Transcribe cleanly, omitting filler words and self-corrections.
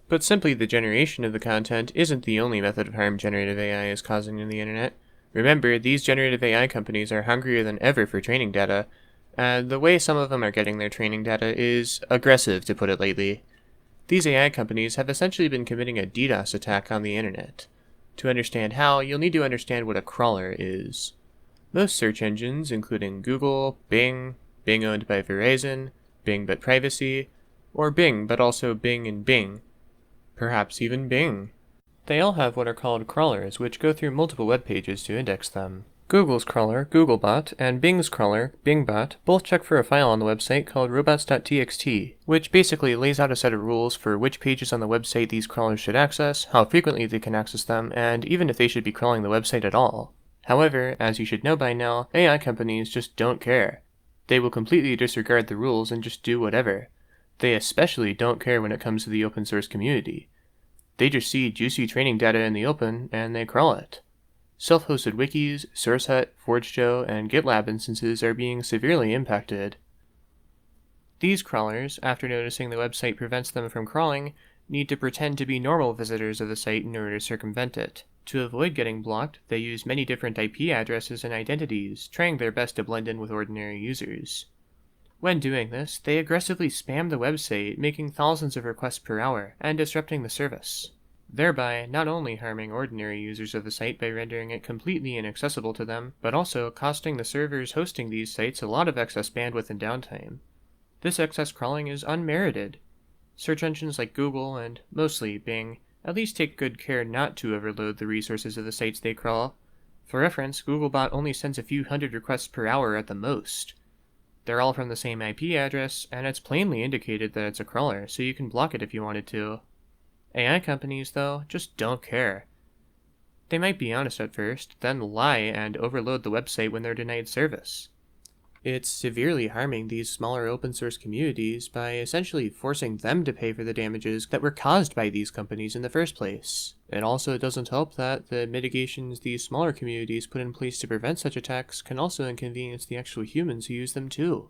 But simply the generation of the content isn't the only method of harm generative AI is causing in the internet. Remember, these generative AI companies are hungrier than ever for training data, and the way some of them are getting their training data is aggressive, to put it lightly. These AI companies have essentially been committing a DDoS attack on the internet. To understand how, you'll need to understand what a crawler is. Most search engines, including Google, Bing, Bing owned by Verizon, Bing but privacy, or Bing but also Bing and Bing, perhaps even Bing. They all have what are called crawlers, which go through multiple web pages to index them. Google's crawler, Googlebot, and Bing's crawler, Bingbot, both check for a file on the website called robots.txt, which basically lays out a set of rules for which pages on the website these crawlers should access, how frequently they can access them, and even if they should be crawling the website at all. However, as you should know by now, AI companies just don't care. They will completely disregard the rules and just do whatever. They especially don't care when it comes to the open source community. They just see juicy training data in the open, and they crawl it. Self-hosted wikis, SourceHut, ForgeJo, and GitLab instances are being severely impacted. These crawlers, after noticing the website prevents them from crawling, need to pretend to be normal visitors of the site in order to circumvent it. To avoid getting blocked, they use many different IP addresses and identities, trying their best to blend in with ordinary users. When doing this, they aggressively spam the website, making thousands of requests per hour, and disrupting the service, thereby not only harming ordinary users of the site by rendering it completely inaccessible to them, but also costing the servers hosting these sites a lot of excess bandwidth and downtime. This excess crawling is unmerited. Search engines like Google, and mostly Bing, at least take good care not to overload the resources of the sites they crawl. For reference, Googlebot only sends a few hundred requests per hour at the most. They're all from the same IP address, and it's plainly indicated that it's a crawler, so you can block it if you wanted to. AI companies, though, just don't care. They might be honest at first, then lie and overload the website when they're denied service. It's severely harming these smaller open source communities by essentially forcing them to pay for the damages that were caused by these companies in the first place. It also doesn't help that the mitigations these smaller communities put in place to prevent such attacks can also inconvenience the actual humans who use them too.